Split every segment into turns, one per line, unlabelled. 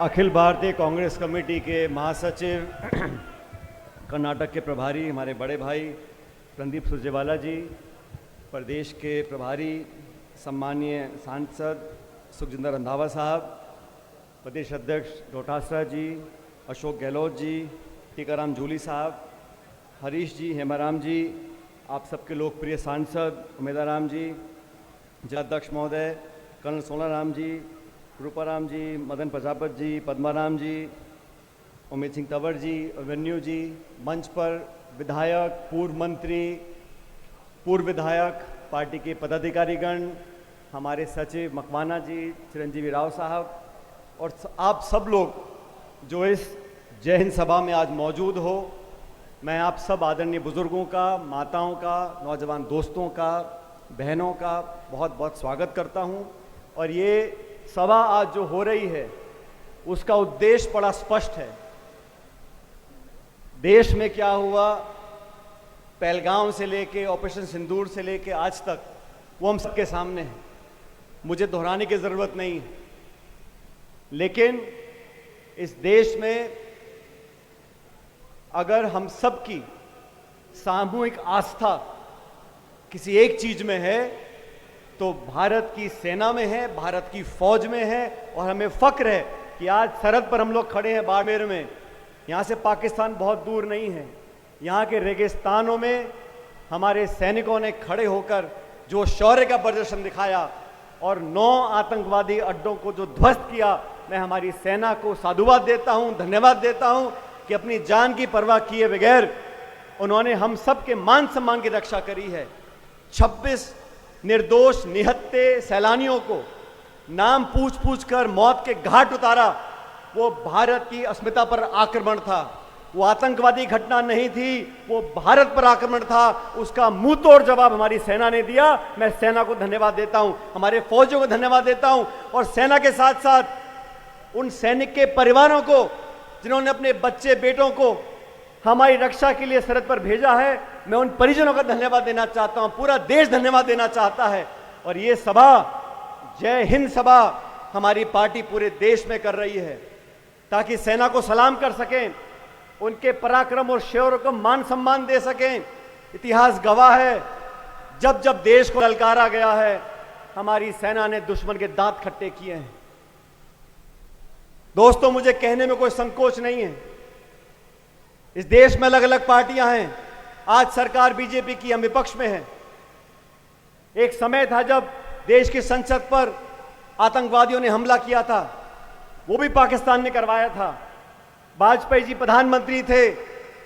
Akhil Bharatiya Congress committee के महासचिव कर्नाटक के प्रभारी हमारे बड़े भाई रणदीप सुरजेवाला जी, प्रदेश के प्रभारी सम्माननीय सांसद सुखजिंदर रंधावा साहब, प्रदेश अध्यक्ष डोटासरा जी, अशोक गहलोत जी, टीकाराम जूली साहब, हरीश जी, हेमाराम जी, आप सबके लोकप्रिय सांसद उमेदाराम जी, जिलाध्यक्ष महोदय कर्नल सोनाराम जी, रूपाराम जी, मदन प्रजापत जी, पद्माराम जी, उमेद सिंह तंवर जी, अभिमन्यु जी, मंच पर विधायक, पूर्व मंत्री, पूर्व विधायक, पार्टी के पदाधिकारीगण, हमारे सचिव मकवाना जी, चिरंजीवी राव साहब और आप सब लोग जो इस जय हिंद सभा में आज मौजूद हो, मैं आप सब आदरणीय बुजुर्गों का, माताओं का, नौजवान दोस्तों का, बहनों का बहुत बहुत स्वागत करता हूं। और ये सभा आज जो हो रही है उसका उद्देश्य बड़ा स्पष्ट है। देश में क्या हुआ पहलगाम से लेके ऑपरेशन सिंदूर से लेके आज तक, वो हम सबके सामने है, मुझे दोहराने की जरूरत नहीं है। लेकिन इस देश में अगर हम सबकी सामूहिक आस्था किसी एक चीज में है तो भारत की सेना में है, भारत की फौज में है। और हमें फक्र है कि आज सरहद पर हम लोग खड़े हैं बाड़मेर में, यहाँ से पाकिस्तान बहुत दूर नहीं है। यहाँ के रेगिस्तानों में हमारे सैनिकों ने खड़े होकर जो शौर्य का प्रदर्शन दिखाया और 9 आतंकवादी अड्डों को जो ध्वस्त किया, मैं हमारी सेना को साधुवाद देता हूँ, धन्यवाद देता हूँ कि अपनी जान की परवाह किए बगैर उन्होंने हम सब के मान सम्मान की रक्षा करी है। 26 निर्दोष निहत्थे सैलानियों को नाम पूछ पूछ कर मौत के घाट उतारा। वो भारत की अस्मिता पर आक्रमण था, वो आतंकवादी घटना नहीं थी, वो भारत पर आक्रमण था। उसका मुंह तोड़ जवाब हमारी सेना ने दिया। मैं सेना को धन्यवाद देता हूं, हमारे फौजियों को धन्यवाद देता हूं और सेना के साथ साथ उन सैनिक के परिवारों को जिन्होंने अपने बच्चे बेटों को हमारी रक्षा के लिए सरहद पर भेजा है। मैं उन परिजनों का धन्यवाद देना चाहता हूं, पूरा देश धन्यवाद देना चाहता है। और ये सभा, जय हिंद सभा, हमारी पार्टी पूरे देश में कर रही है ताकि सेना को सलाम कर सकें, उनके पराक्रम और शौर्य को मान सम्मान दे सकें। इतिहास गवाह है, जब जब देश को ललकारा गया है हमारी सेना ने दुश्मन के दांत खट्टे किए हैं। दोस्तों, मुझे कहने में कोई संकोच नहीं है, इस देश में अलग अलग पार्टियां हैं। आज सरकार बीजेपी की, हम विपक्ष में हैं। एक समय था जब देश की संसद पर आतंकवादियों ने हमला किया था, वो भी पाकिस्तान ने करवाया था। वाजपेयी जी प्रधानमंत्री थे,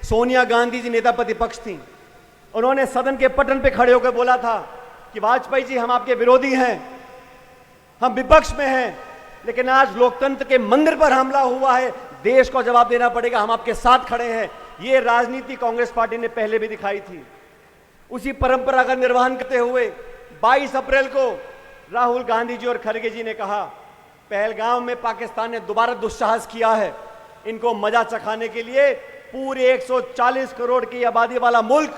सोनिया गांधी जी नेता प्रतिपक्ष थी। उन्होंने सदन के पटल पे खड़े होकर बोला था कि वाजपेयी जी, हम आपके विरोधी हैं, हम विपक्ष में हैं, लेकिन आज लोकतंत्र के मंदिर पर हमला हुआ है, देश को जवाब देना पड़ेगा, हम आपके साथ खड़े हैं। ये राजनीति कांग्रेस पार्टी ने पहले भी दिखाई थी। उसी परंपरा का निर्वहन करते हुए 22 अप्रैल को राहुल गांधी जी और खड़गे जी ने कहा, पहलगाम में पाकिस्तान ने दोबारा दुस्साहस किया है। इनको मजा चखाने के लिए पूरे 140 करोड़ की आबादी वाला मुल्क,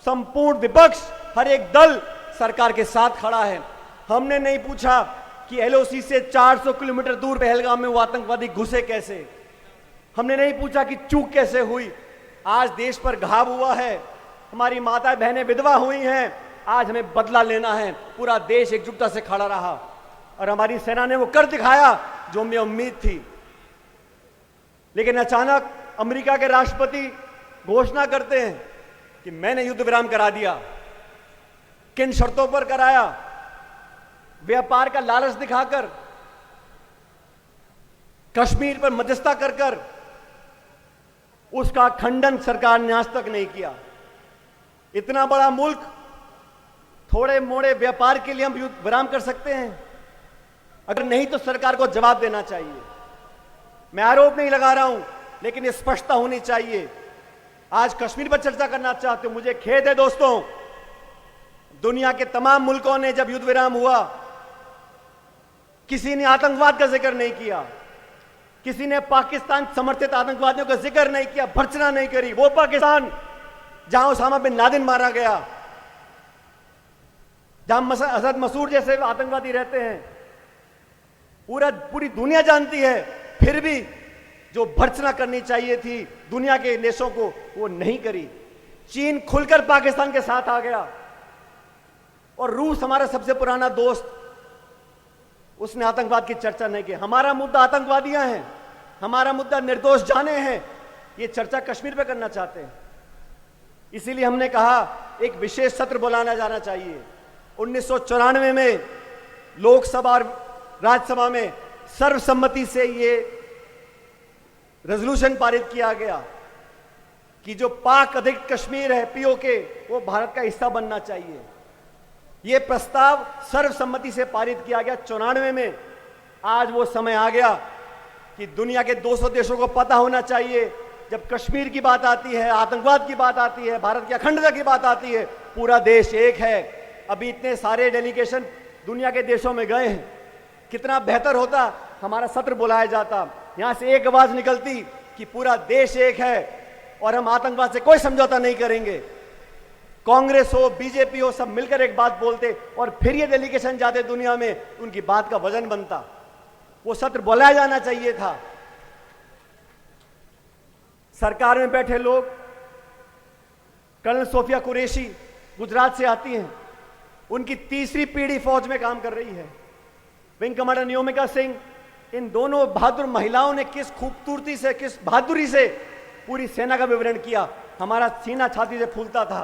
संपूर्ण विपक्ष, हर एक दल सरकार के साथ खड़ा है। हमने नहीं पूछा कि एलओसी से 400 किलोमीटर दूर पहलगाम में वो आतंकवादी घुसे कैसे, हमने नहीं पूछा कि चूक कैसे हुई। आज देश पर घाव हुआ है, हमारी माताएं बहनें विधवा हुई हैं, आज हमें बदला लेना है। पूरा देश एकजुटता से खड़ा रहा और हमारी सेना ने वो कर दिखाया जो हमें उम्मीद थी। लेकिन अचानक अमेरिका के राष्ट्रपति घोषणा करते हैं कि मैंने युद्ध विराम करा दिया। किन शर्तों पर कराया? व्यापार का लालच दिखाकर, कश्मीर पर मध्यस्थता कर कर। उसका खंडन सरकार ने आज तक नहीं किया। इतना बड़ा मुल्क, थोड़े मोड़े व्यापार के लिए हम युद्ध विराम कर सकते हैं? अगर नहीं तो सरकार को जवाब देना चाहिए। मैं आरोप नहीं लगा रहा हूं, लेकिन स्पष्टता होनी चाहिए। आज कश्मीर पर चर्चा करना चाहते हो, मुझे खेद है दोस्तों, दुनिया के तमाम मुल्कों ने जब युद्ध विराम हुआ, किसी ने आतंकवाद का जिक्र नहीं किया, किसी ने पाकिस्तान समर्थित आतंकवादियों का जिक्र नहीं किया, भर्त्सना नहीं करी। वो पाकिस्तान जहां उसामा बिन लादेन मारा गया, जहां असद मसूद जैसे आतंकवादी रहते हैं, पूरी दुनिया जानती है, फिर भी जो भर्त्सना करनी चाहिए थी दुनिया के देशों को, वो नहीं करी। चीन खुलकर पाकिस्तान के साथ आ गया और रूस हमारा सबसे पुराना दोस्त, उसने आतंकवाद की चर्चा नहीं की। हमारा मुद्दा आतंकवादियां हैं, हमारा मुद्दा निर्दोष जाने हैं। ये चर्चा कश्मीर पे करना चाहते हैं। इसीलिए हमने कहा एक विशेष सत्र बुलाना जाना चाहिए। 1994 में लोकसभा और राज्यसभा में सर्वसम्मति से ये रेजोल्यूशन पारित किया गया कि जो पाक अधिकृत कश्मीर है, पीओके, वो भारत का हिस्सा बनना चाहिए। ये प्रस्ताव सर्वसम्मति से पारित किया गया 94 में। आज वो समय आ गया कि दुनिया के 200 देशों को पता होना चाहिए, जब कश्मीर की बात आती है, आतंकवाद की बात आती है, भारत की अखंडता की बात आती है, पूरा देश एक है। अभी इतने सारे डेलीगेशन दुनिया के देशों में गए हैं, कितना बेहतर होता हमारा सत्र बुलाया जाता, यहां से एक आवाज निकलती कि पूरा देश एक है और हम आतंकवाद से कोई समझौता नहीं करेंगे। कांग्रेस हो, बीजेपी हो, सब मिलकर एक बात बोलते और फिर ये डेलीगेशन जाते दुनिया में, उनकी बात का वजन बनता। वो सत्र बुलाया जाना चाहिए था। सरकार में बैठे लोग, कर्नल सोफिया कुरैशी गुजरात से आती हैं, उनकी तीसरी पीढ़ी फौज में काम कर रही है। विंग कमांडर नियोमिका सिंह, इन दोनों बहादुर महिलाओं ने किस खूबसूरती से, किस बहादुरी से पूरी सेना का विवरण किया, हमारा सीना छाती से फूलता था।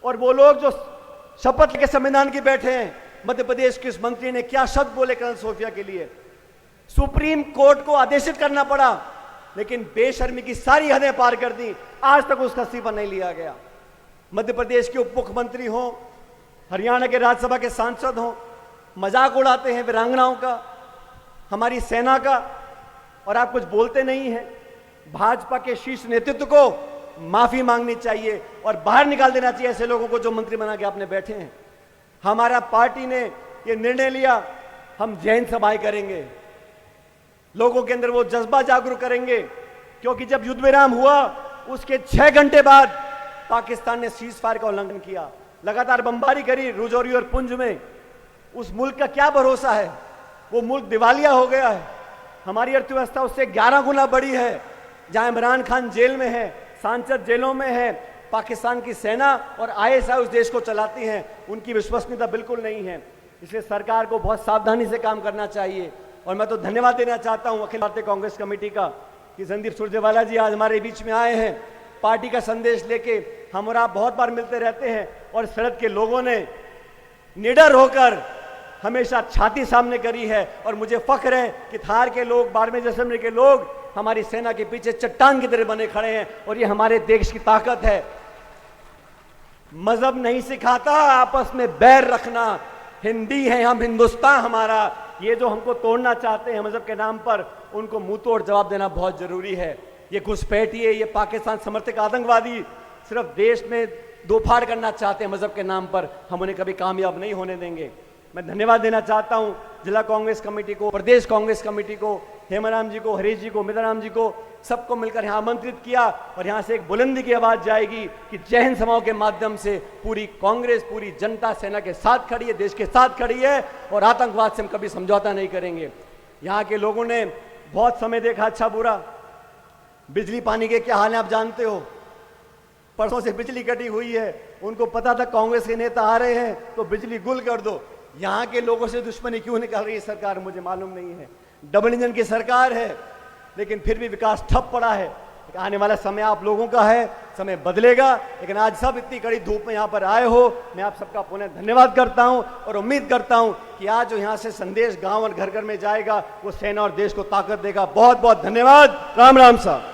और वो लोग जो शपथ लेके संविधान की बैठे हैं, मध्य प्रदेश के इस मंत्री ने क्या शब्द बोले कर्नल सोफिया के लिए, सुप्रीम कोर्ट को आदेशित करना पड़ा, लेकिन बेशर्मी की सारी हदें पार कर दी, आज तक उसका इस्तीफा नहीं लिया गया। मध्य प्रदेश के उप मुख्यमंत्री हों, हरियाणा के राज्यसभा के सांसद हों, मजाक उड़ाते हैं वीरांगनाओं का, हमारी सेना का, और आप कुछ बोलते नहीं हैं। भाजपा के शीर्ष नेतृत्व को माफी मांगनी चाहिए और बाहर निकाल देना चाहिए ऐसे लोगों को जो मंत्री बना के आपने बैठे हैं। हमारा पार्टी ने ये निर्णय लिया, हम जैन सभाएं करेंगे, लोगों के अंदर वो जज्बा जागरूक करेंगे, क्योंकि जब युद्ध विराम हुआ उसके 6 घंटे बाद पाकिस्तान ने सीज फायर का उल्लंघन किया, लगातार बमबारी करी राजौरी और पुंछ में। उस मुल्क का क्या भरोसा है? वो मुल्क दिवालिया हो गया है। हमारी अर्थव्यवस्था उससे 11 गुना बड़ी है। जहां इमरान खान जेल में है, सांसद जेलों में है, पाकिस्तान की सेना और आईएसआई उस देश को चलाती हैं, उनकी विश्वसनीयता बिल्कुल नहीं है। इसलिए सरकार को बहुत सावधानी से काम करना चाहिए। और मैं तो धन्यवाद देना चाहता हूं अखिल भारतीय कांग्रेस कमेटी का कि संदीप सुरजेवाला जी आज हमारे बीच में आए हैं, पार्टी का संदेश लेके। हम और आप बहुत बार मिलते रहते हैं और सरहद के लोगों ने निडर होकर हमेशा छाती सामने करी है, और मुझे फख्र है कि थार के लोग, बाड़मेर जैसलमेर के लोग हमारी सेना के पीछे चट्टान की तरह बने खड़े हैं, और ये हमारे देश की ताकत है। मजहब नहीं सिखाता आपस में बैर रखना, हिंदी है हम, हिंदुस्तान हमारा। ये जो हमको तोड़ना चाहते हैं मजहब के नाम पर, उनको मुंह तोड़ जवाब देना बहुत जरूरी है। ये घुसपैठिए, ये पाकिस्तान समर्थक आतंकवादी सिर्फ देश में दोफाड़ करना चाहते हैं मजहब के नाम पर, हम उन्हें कभी कामयाब नहीं होने देंगे। मैं धन्यवाद देना चाहता हूं जिला कांग्रेस कमेटी को, प्रदेश कांग्रेस कमेटी को, हेमाराम जी को, हरीश जी को, मिताराम जी को, सबको मिलकर यहां आमंत्रित किया। और यहां से एक बुलंदी की आवाज जाएगी कि जय हिंद समाओं के माध्यम से पूरी कांग्रेस, पूरी जनता सेना के साथ खड़ी है, देश के साथ खड़ी है, और आतंकवाद से हम कभी समझौता नहीं करेंगे। यहां के लोगों ने बहुत समय देखा अच्छा बुरा, बिजली पानी के क्या हाल है आप जानते हो। परसों से बिजली कटी हुई है, उनको पता था कांग्रेस के नेता आ रहे हैं तो बिजली गुल कर दो। यहां के लोगों से दुश्मनी क्यों निकाल रही है सरकार, मुझे मालूम नहीं है। डबल इंजन की सरकार है, लेकिन फिर भी विकास ठप पड़ा है। आने वाला समय आप लोगों का है, समय बदलेगा। लेकिन आज सब इतनी कड़ी धूप में यहां पर आए हो, मैं आप सबका पुनः धन्यवाद करता हूं और उम्मीद करता हूं कि आज जो यहां से संदेश गांव और घर घर में जाएगा, वो सेना और देश को ताकत देगा। बहुत बहुत धन्यवाद। राम राम साहब।